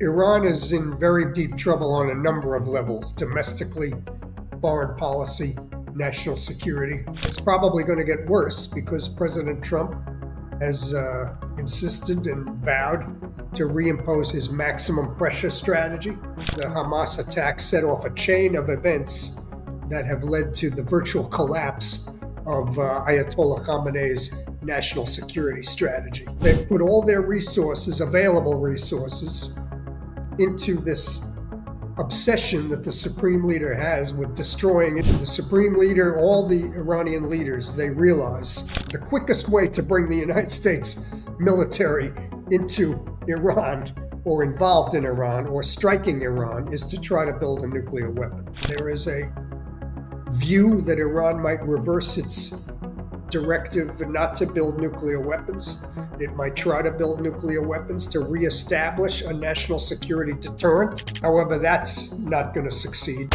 Iran is in very deep trouble on a number of levels domestically, foreign policy, national security. It's probably going to get worse because President Trump has insisted and vowed to reimpose his maximum pressure strategy. The Hamas attack set off a chain of events that have led to the virtual collapse of Ayatollah Khamenei's national security strategy. They've put all their resources, available resources, into this obsession that the supreme leader has with destroying it. The supreme leader, all the Iranian leaders, they realize the quickest way to bring the United States military into Iran or involved in Iran or striking Iran is to try to build a nuclear weapon. There is a view that Iran might reverse its directive not to build nuclear weapons. It might try to build nuclear weapons to reestablish a national security deterrent. However, that's not going to succeed.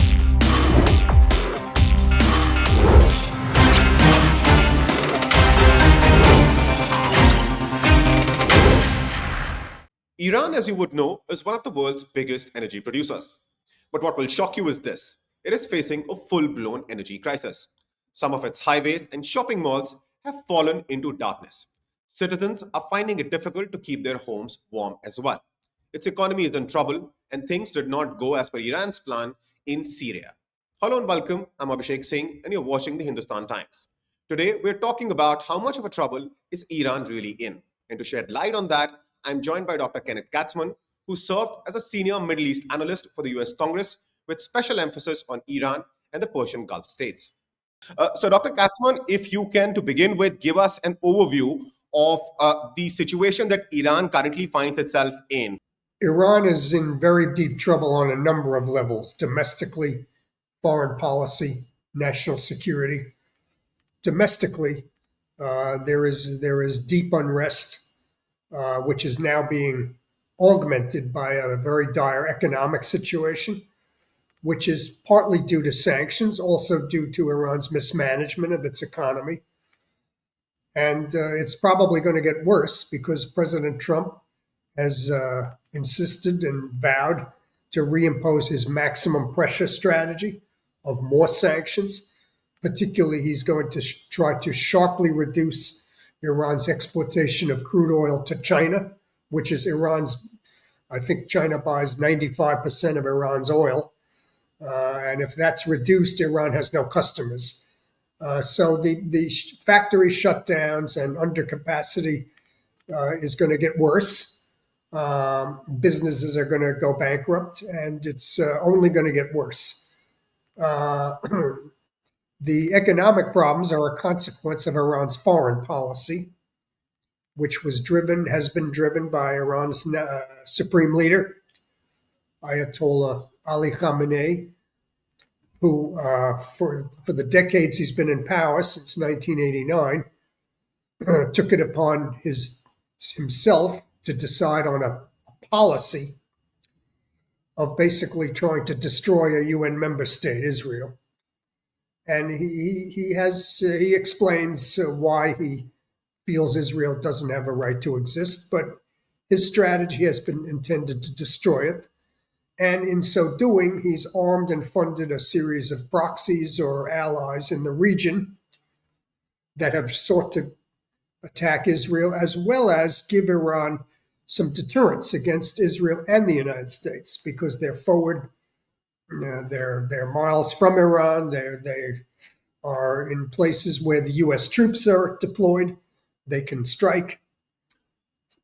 Iran, as you would know, is one of the world's biggest energy producers. But what will shock you is this: it is facing a full-blown energy crisis. Some of its highways and shopping malls have fallen into darkness. Citizens are finding it difficult to keep their homes warm as well. Its economy is in trouble, and things did not go as per Iran's plan in Syria. Hello and welcome. I'm Abhishek Singh, and you're watching the Hindustan Times. Today, we're talking about how much of a trouble is Iran really in. And to shed light on that, I'm joined by Dr. Kenneth Katzman, who served as a senior Middle East analyst for the U.S. Congress with special emphasis on Iran and the Persian Gulf states. So, Dr. Katzman, if you can, to begin with, give us an overview of the situation that Iran currently finds itself in. Iran is in very deep trouble on a number of levels domestically, foreign policy, national security. Domestically, there is deep unrest, which is now being augmented by a very dire economic situation, which is partly due to sanctions, also due to Iran's mismanagement of its economy. And it's probably going to get worse because President Trump has insisted and vowed to reimpose his maximum pressure strategy of more sanctions. Particularly, he's going to try to sharply reduce Iran's exportation of crude oil to China, which is I think China buys 95% of Iran's oil. And if that's reduced, Iran has no customers. So the factory shutdowns and undercapacity is going to get worse. Businesses are going to go bankrupt, and it's only going to get worse. The economic problems are a consequence of Iran's foreign policy, which has been driven by Iran's supreme leader, Ayatollah Ali Khamenei, who for the decades he's been in power, since 1989, took it upon himself to decide on a policy of basically trying to destroy a UN member state, Israel. And he explains why he feels Israel doesn't have a right to exist, but his strategy has been intended to destroy it. And in so doing, he's armed and funded a series of proxies or allies in the region that have sought to attack Israel, as well as give Iran some deterrence against Israel and the United States, because they're forward, they're miles from Iran, they are in places where the U.S. troops are deployed. They can strike,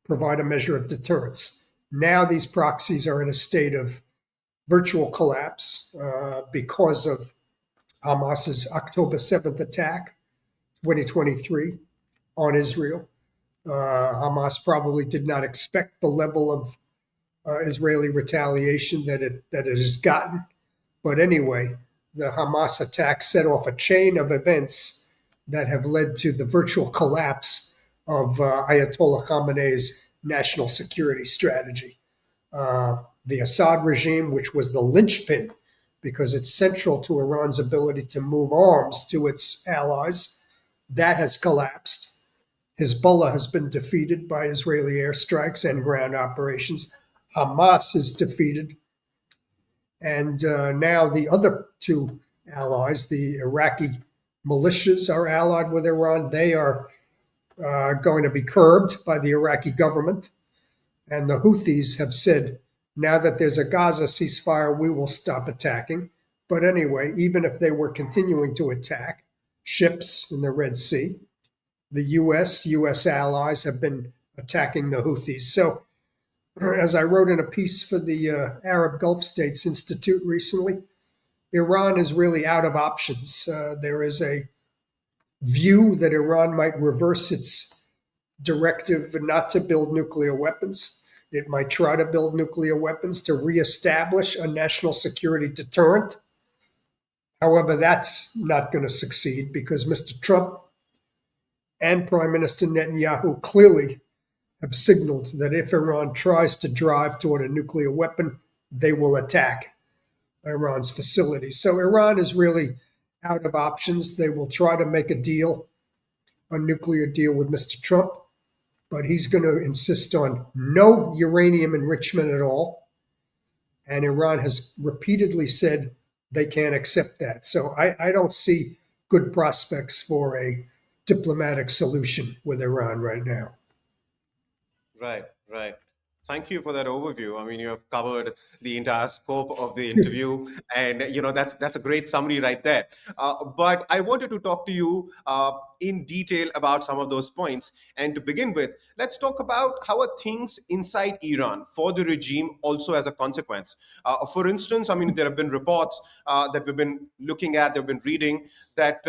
provide a measure of deterrence. Now these proxies are in a state of virtual collapse because of Hamas's October 7th attack, 2023, on Israel. Hamas probably did not expect the level of Israeli retaliation that it has gotten. But anyway, the Hamas attack set off a chain of events that have led to the virtual collapse of Ayatollah Khamenei's national security strategy. The Assad regime, which was the linchpin because it's central to Iran's ability to move arms to its allies, that has collapsed. Hezbollah has been defeated by Israeli airstrikes and ground operations. Hamas is defeated, and now the other two allies, the Iraqi militias, are allied with Iran. They are going to be curbed by the Iraqi government. And the Houthis have said, now that there's a Gaza ceasefire, we will stop attacking. But anyway, even if they were continuing to attack ships in the Red Sea, the U.S. allies have been attacking the Houthis. So, as I wrote in a piece for the Arab Gulf States Institute recently, Iran is really out of options. There is a view that Iran might reverse its directive not to build nuclear weapons. It might try to build nuclear weapons to reestablish a national security deterrent. However, that's not going to succeed because Mr. Trump and Prime Minister Netanyahu clearly have signaled that if Iran tries to drive toward a nuclear weapon, they will attack Iran's facilities. So Iran is really out of options. They will try to make a nuclear deal with Mr. Trump, but he's going to insist on no uranium enrichment at all. And Iran has repeatedly said they can't accept that. So I don't see good prospects for a diplomatic solution with Iran right now. Right, right. Thank you for that overview. I mean, you have covered the entire scope of the interview, and that's a great summary right there. But I wanted to talk to you in detail about some of those points. And to begin with, let's talk about how are things inside Iran for the regime also as a consequence. For instance, I mean, there have been reports that we've been looking at, they've been reading that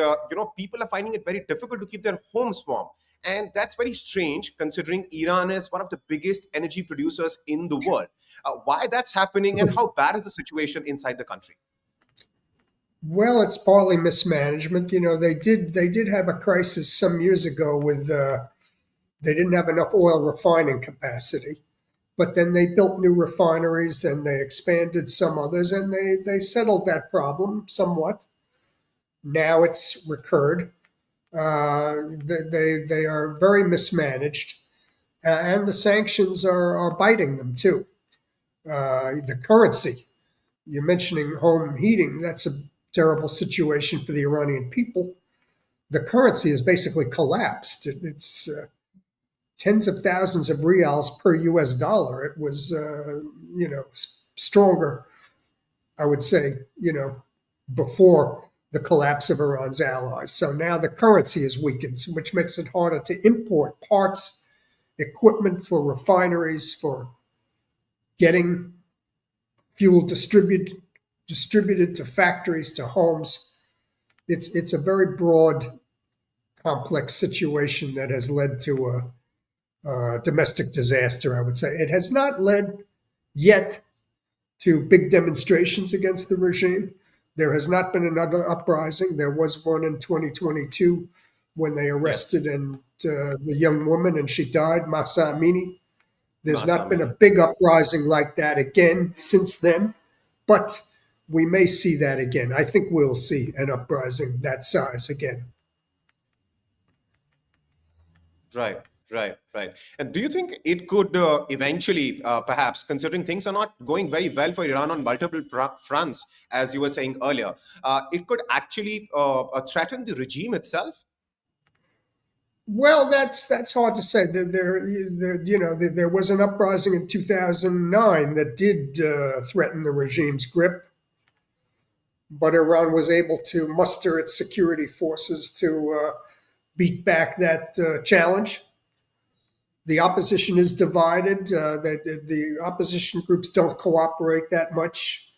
people are finding it very difficult to keep their homes warm. And that's very strange considering Iran is one of the biggest energy producers in the world. Why that's happening and how bad is the situation inside the country? Well, it's partly mismanagement. They did have a crisis some years ago with they didn't have enough oil refining capacity, but then they built new refineries and they expanded some others, and they settled that problem somewhat. Now it's recurred. They are very mismanaged, and the sanctions are biting them too. The currency, you're mentioning home heating, that's a terrible situation for the Iranian people. The currency has basically collapsed. It's tens of thousands of rials per US dollar. It was, stronger, I would say, before the collapse of Iran's allies. So now the currency is weakened, which makes it harder to import parts, equipment for refineries, for getting fuel distributed to factories, to homes. It's a very broad, complex situation that has led to a domestic disaster, I would say. It has not led yet to big demonstrations against the regime. There has not been another uprising. There was one in 2022 when they arrested the young woman and she died, Mahsa Amini. There's not been a big uprising like that again since then, but we may see that again. I think we'll see an uprising that size again. Right, right, right. And do you think it could eventually, perhaps, considering things are not going very well for Iran on multiple fronts, as you were saying earlier, it could actually threaten the regime itself? Well, that's hard to say. There was an uprising in 2009 that did threaten the regime's grip, but Iran was able to muster its security forces to beat back that challenge. The opposition is divided. The opposition groups don't cooperate that much.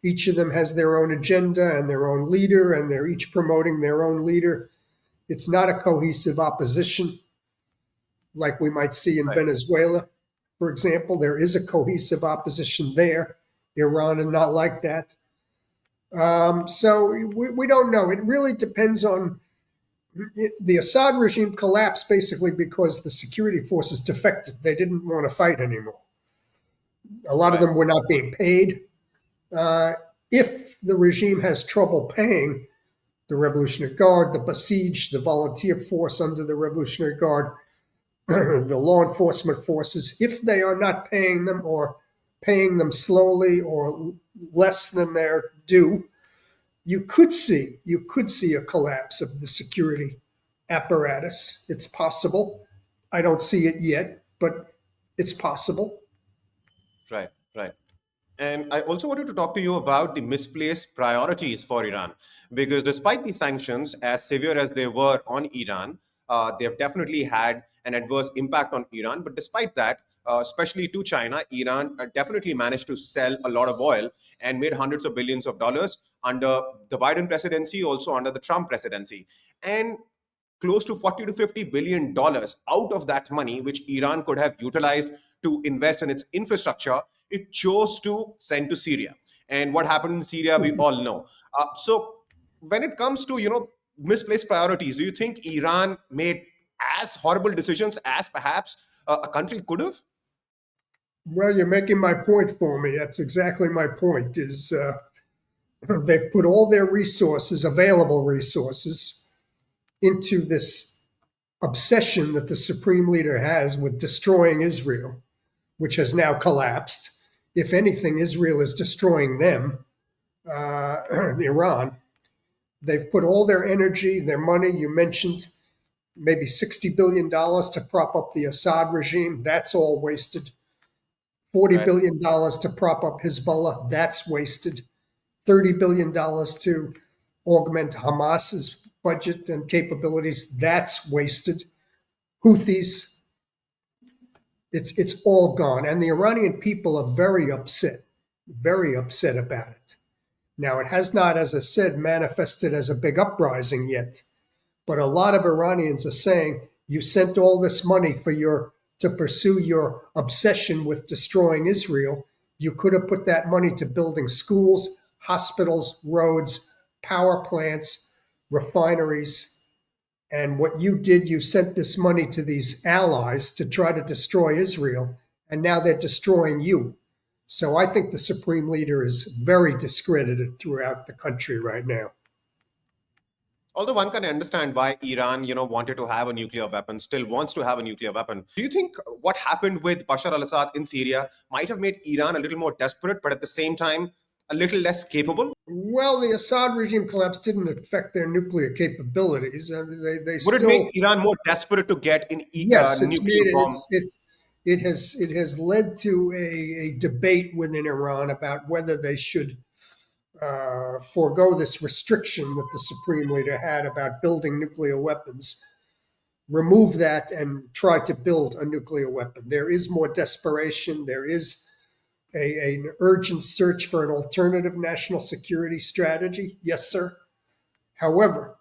Each of them has their own agenda and their own leader, and they're each promoting their own leader. It's not a cohesive opposition like we might see in Right. Venezuela, for example. There is a cohesive opposition there. Iran is not like that. So we don't know. It really depends on the Assad regime collapsed basically because the security forces defected. They didn't want to fight anymore. A lot of Right. them were not being paid. If the regime has trouble paying the Revolutionary Guard, the Basij, the volunteer force under the Revolutionary Guard, the law enforcement forces, if they are not paying them or paying them slowly or less than they're due, you could see a collapse of the security apparatus. It's possible. I don't see it yet, but it's possible. Right, right. And I also wanted to talk to you about the misplaced priorities for Iran, because despite the sanctions, as severe as they were on Iran, they have definitely had an adverse impact on Iran. But despite that, especially to China, Iran definitely managed to sell a lot of oil and made hundreds of billions of dollars under the Biden presidency, also under the Trump presidency. And close to 40 to 50 billion dollars out of that money, which Iran could have utilized to invest in its infrastructure, it chose to send to Syria. And what happened in Syria, we all know. So when it comes to misplaced priorities, do you think Iran made as horrible decisions as perhaps a country could have? Well, you're making my point for me. That's exactly my point. Is they've put all their resources, available resources, into this obsession that the supreme leader has with destroying Israel, which has now collapsed. If anything, Israel is destroying them, Iran. They've put all their energy, their money. You mentioned maybe $60 billion to prop up the Assad regime. That's all wasted. Right. $40 billion to prop up Hezbollah. That's wasted. $30 billion to augment Hamas's budget and capabilities. That's wasted. Houthis, it's all gone. And the Iranian people are very upset about it. Now, it has not, as I said, manifested as a big uprising yet, but a lot of Iranians are saying, you sent all this money to pursue your obsession with destroying Israel. You could have put that money to building schools, hospitals, roads, power plants, refineries. And what you did, you sent this money to these allies to try to destroy Israel, and now they're destroying you. So I think the supreme leader is very discredited throughout the country right now. Although one can understand why Iran, wanted to have a nuclear weapon, still wants to have a nuclear weapon. Do you think what happened with Bashar al-Assad in Syria might have made Iran a little more desperate, but at the same time, a little less capable? Well, the Assad regime collapse didn't affect their nuclear capabilities. I mean, they Would it make still, Iran more desperate to get in yes, it's nuclear made bomb? it has led to a debate within Iran about whether they should forego this restriction that the supreme leader had about building nuclear weapons, remove that, and try to build a nuclear weapon. There is more desperation. There is an urgent search for an alternative national security strategy. Yes, sir. However,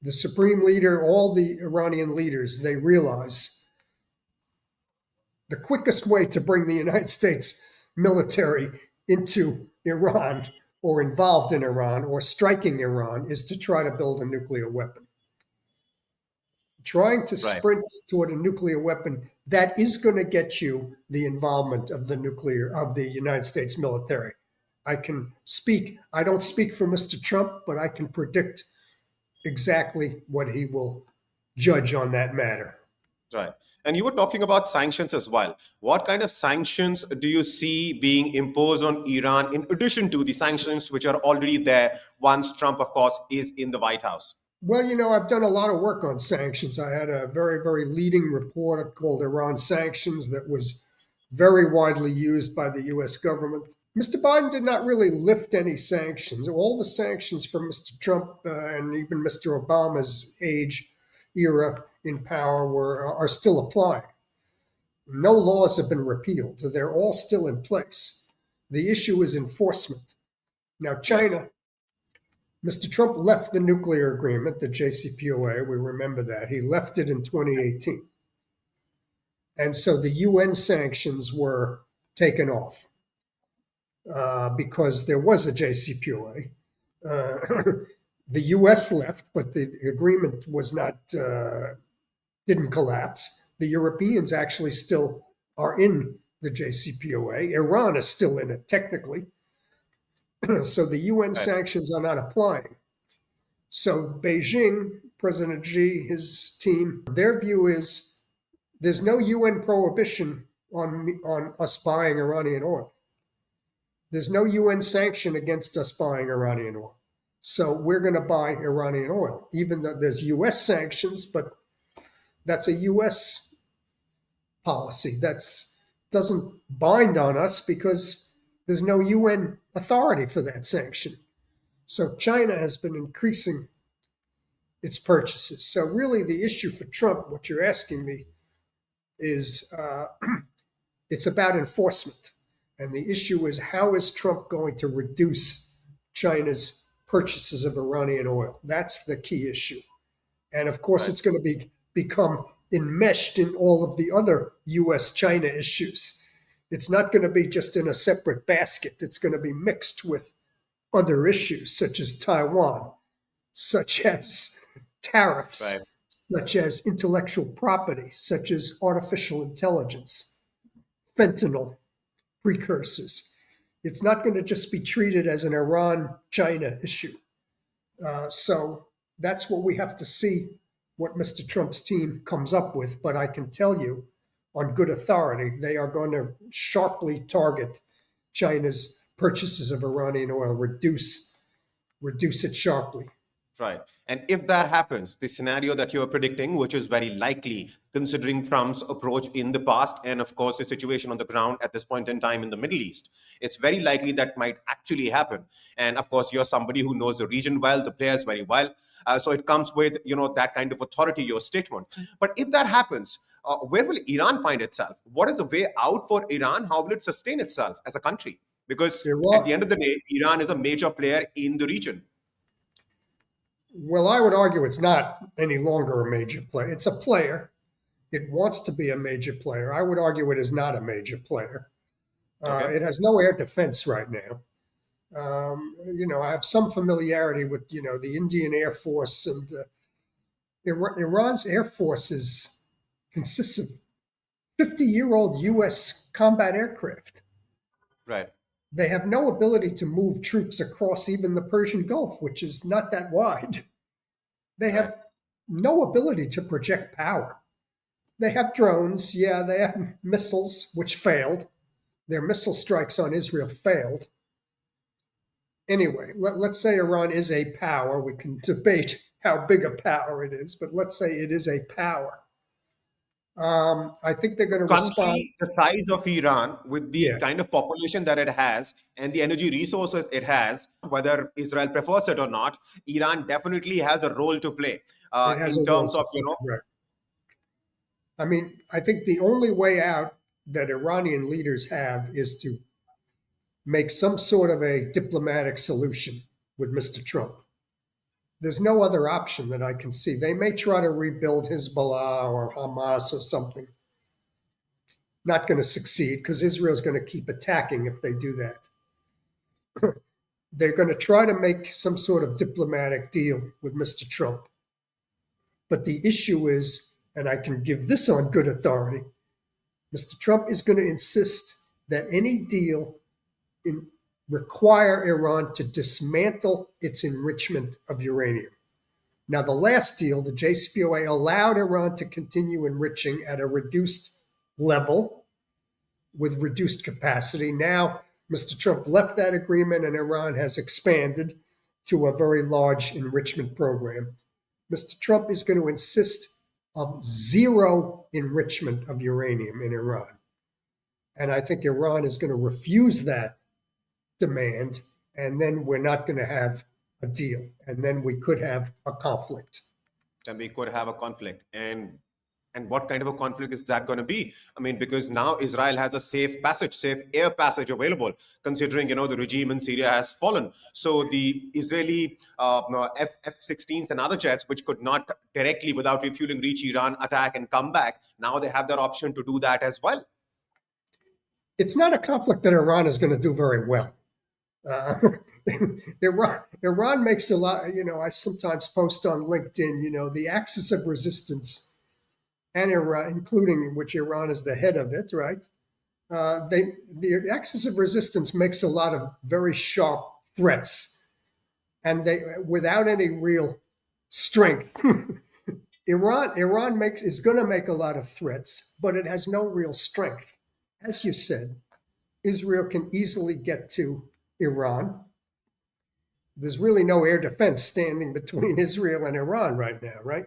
the supreme leader, all the Iranian leaders, they realize the quickest way to bring the United States military into Iran or involved in Iran or striking Iran is to try to build a nuclear weapon. Trying to Right. sprint toward a nuclear weapon, that is going to get you the involvement of the United States military. I don't speak for Mr. Trump, but I can predict exactly what he will judge on that matter. Right. And you were talking about sanctions as well. What kind of sanctions do you see being imposed on Iran in addition to the sanctions which are already there once Trump, of course, is in the White House? Well, I've done a lot of work on sanctions. I had a very, very leading report called Iran Sanctions that was very widely used by the U.S. government. Mr. Biden did not really lift any sanctions. All the sanctions from Mr. Trump and even Mr. Obama's era in power are still applying. No laws have been repealed. They're all still in place. The issue is enforcement. Now, Yes. China, Mr. Trump left the nuclear agreement, the JCPOA. We remember that. He left it in 2018. And so the UN sanctions were taken off because there was a JCPOA. The US left, but the agreement didn't collapse. The Europeans actually still are in the JCPOA. Iran is still in it, technically. So the UN Right. sanctions are not applying. So Beijing, President Xi, his team, their view is there's no UN prohibition on us buying Iranian oil. There's no UN sanction against us buying Iranian oil. So we're going to buy Iranian oil, even though there's US sanctions, but that's a US policy. That's doesn't bind on us because there's no UN authority for that sanction. So China has been increasing its purchases. So really, the issue for Trump, what you're asking me, is it's about enforcement, and the issue is how is Trump going to reduce China's purchases of Iranian oil? That's the key issue, and of course, Right. it's going to become enmeshed in all of the other U.S.-China issues. It's not going to be just in a separate basket. It's going to be mixed with other issues such as Taiwan, such as Right. tariffs, such as intellectual property, such as artificial intelligence, fentanyl precursors. It's not going to just be treated as an Iran China issue. So that's what we have to see what Mr. Trump's team comes up with. But I can tell you on good authority, they are going to sharply target China's purchases of Iranian oil, reduce it sharply. Right. And if that happens, the scenario that you're predicting, which is very likely considering Trump's approach in the past, and of course, the situation on the ground at this point in time in the Middle East, it's very likely that might actually happen. And of course, you're somebody who knows the region well, the players very well. So it comes with, that kind of authority, your statement. But if that happens, where will Iran find itself? What is the way out for Iran? How will it sustain itself as a country? Because at the Iran, end of the day, Iran is a major player in the region. well, I would argue it's not any longer a major player. It's a player. It wants to be a major player. I would argue it is not a major player. Okay. It has no air defense right now. I have some familiarity with the Indian Air Force, and Iran's Air Force consists of 50-year-old U.S. combat aircraft. Right. They have no ability to move troops across even the Persian Gulf, which is not that wide. They Right. have no ability to project power. They have drones, yeah, they have missiles, which failed. Their missile strikes on Israel failed. Anyway, let's say Iran is a power. We can debate how big a power it is, but let's say it is a power. I think they're going to respond. Country the size of Iran, with the Yeah, kind of population that it has and the energy resources it has, whether Israel prefers it or not, Iran definitely has a role to play it has a in role terms to of, play. Right. I mean, I think the only way out that Iranian leaders have is to make some sort of a diplomatic solution with Mr. Trump. There's no other option that I can see. They may try to rebuild Hezbollah or Hamas or something. Not going to succeed because Israel's going to keep attacking if they do that. They're going to try to make some sort of diplomatic deal with Mr. Trump. But the issue is, and I can give this on good authority, Mr. Trump is going to insist that any deal require Iran to dismantle its enrichment of uranium. Now, the last deal, the JCPOA, allowed Iran to continue enriching at a reduced level with reduced capacity. Now, Mr. Trump left that agreement and Iran has expanded to a very large enrichment program. Mr. Trump is going to insist of zero enrichment of uranium in Iran. And I think Iran is going to refuse that demand, and then we're not going to have a deal. And then we could have a conflict. then we could have a conflict. And what kind of a conflict is that going to be? I mean, because now Israel has a safe air passage available, considering the regime in Syria has fallen. So the Israeli F-16s and other jets, which could not directly without refueling reach Iran, attack and come back, now they have that option to do that as well. It's not a conflict that Iran is going to do very well. Uh, Iran makes a lot. I sometimes post on LinkedIn. The axis of resistance, and Iran, including which Iran is the head of it, right? The axis of resistance makes a lot of very sharp threats, and they without any real strength. Iran is going to make a lot of threats, but it has no real strength. as you said, Israel can easily get to Iran. There's really no air defense standing between Israel and Iran right now, right?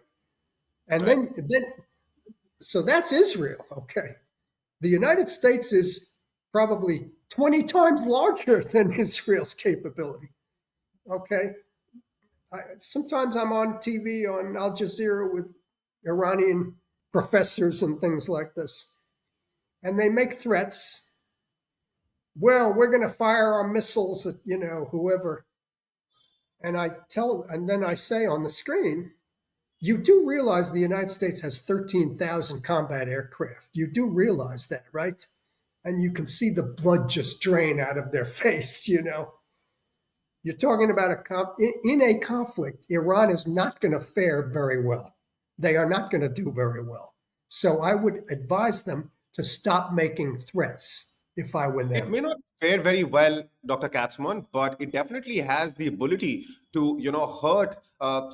And Right. then so that's Israel, okay. The United States is probably 20 times larger than Israel's capability, okay. Sometimes I'm on TV on Al Jazeera with Iranian professors and things like this, and they make threats. Well, we're going to fire our missiles at whoever, and then I say on the screen, you do realize the United States has 13,000 combat aircraft. You do realize that, right? And you can see the blood just drain out of their face. You're talking about in a conflict, Iran is not going to fare very well. They are not going to do very well. So I would advise them to stop making threats if I were It them. may not fare very well, Dr. Katzman, but it definitely has the ability to, hurt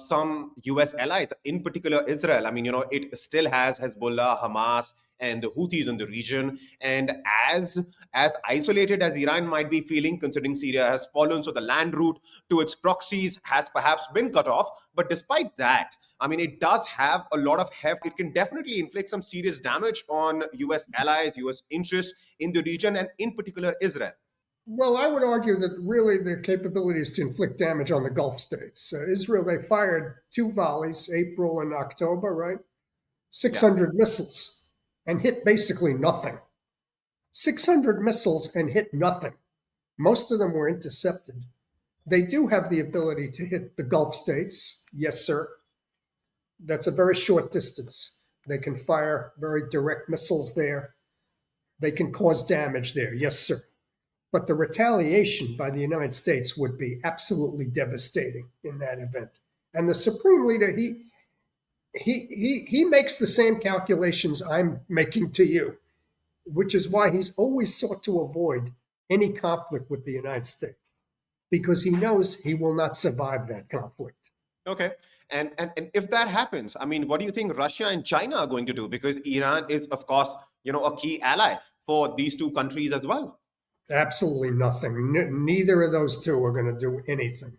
some U.S. allies, in particular Israel. I mean, it still has Hezbollah, Hamas, and the Houthis in the region. And as as isolated as Iran might be feeling, considering Syria has fallen, so the land route to its proxies has perhaps been cut off. But despite that, I mean, it does have a lot of heft. It can definitely inflict some serious damage on U.S. allies, U.S. interests in the region, and in particular Israel. Well, I would argue that really the capability is to inflict damage on the Gulf states. Israel, they fired two volleys, April and October, right? Yeah. 600 missiles and hit basically nothing. 600 missiles and hit nothing. Most of them were intercepted. They do have the ability to hit the Gulf states. Yes, sir. That's a very short distance. They can fire very direct missiles there. They can cause damage there. Yes, sir. But the retaliation by the United States would be absolutely devastating in that event. And the supreme leader, he makes the same calculations I'm making to you, which is why he's always sought to avoid any conflict with the United States because he knows he will not survive that conflict. Okay. And if that happens, I mean, what do you think Russia and China are going to do? Because Iran is, of course, a key ally for these two countries as well. Absolutely nothing. Neither of those two are going to do anything.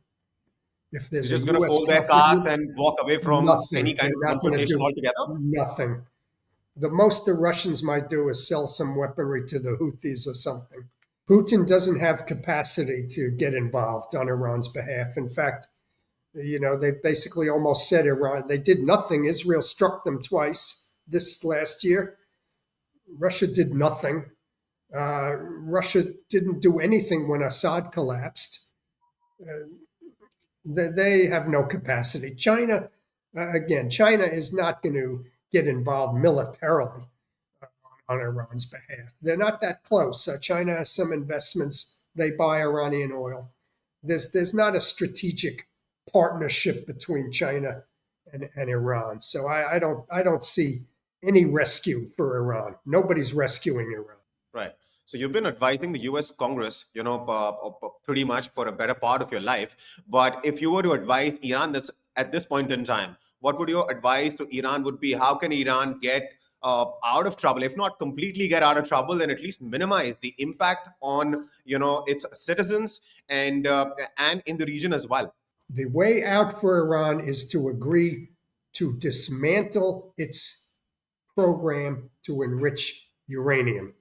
If They're there's a just going to U.S. fold their conflict cards with and walk away from any nothing, kind they're of not going to confrontation do altogether. nothing. The most the Russians might do is sell some weaponry to the Houthis or something. Putin doesn't have capacity to get involved on Iran's behalf. In fact, they basically almost said Iran, they did nothing. Israel struck them twice this last year. Russia did nothing. Russia didn't do anything when Assad collapsed. Uh, they have no capacity. China, again, China is not going to get involved militarily on Iran's behalf. They're not that close. China has some investments. They buy Iranian oil. There's not a strategic partnership between China and Iran. So I don't see any rescue for Iran. Nobody's rescuing Iran. Right. So you've been advising the U.S. Congress, pretty much for a better part of your life. But if you were to advise Iran that's at this point in time, what would your advice to Iran would be? How can Iran get out of trouble? If not completely get out of trouble, then at least minimize the impact on its citizens and in the region as well. The way out for Iran is to agree to dismantle its program to enrich uranium,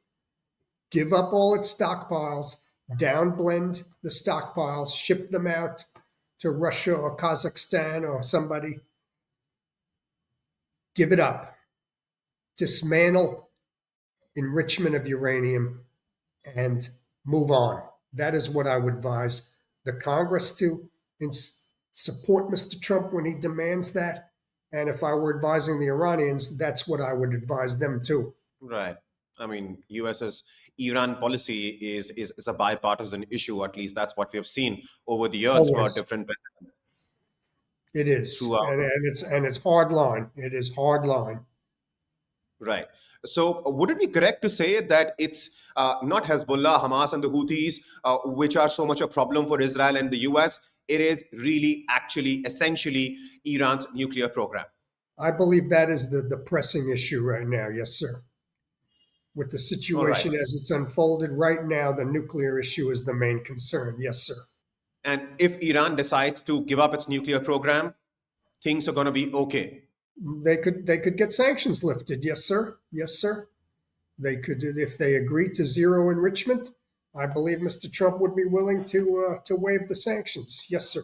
give up all its stockpiles, downblend the stockpiles, ship them out to Russia or Kazakhstan or somebody, give it up, dismantle enrichment of uranium, and move on. That is what I would advise the Congress to support Mr. Trump when he demands that. And if I were advising the Iranians, that's what I would advise them to. Right. I mean, US's Iran policy is a bipartisan issue. At least that's what we have seen over the years throughout Always. different It is. throughout. And it's hard line. It is hard line. Right. So, would it be correct to say that it's not Hezbollah, Hamas, and the Houthis which are so much a problem for Israel and the US? It is really, actually, essentially Iran's nuclear program. I believe that is the pressing issue right now. Yes, sir. With the All right. situation as it's unfolded right now, the nuclear issue is the main concern. Yes, sir. And if Iran decides to give up its nuclear program, things are going to be okay. They could get sanctions lifted. Yes, sir. Yes, sir. They could, if they agree to zero enrichment. I believe Mr. Trump would be willing to waive the sanctions. Yes, sir.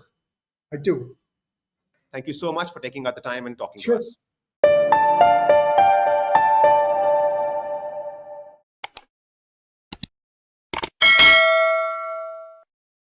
I do. Thank you so much for taking out the time and talking to Sure. us.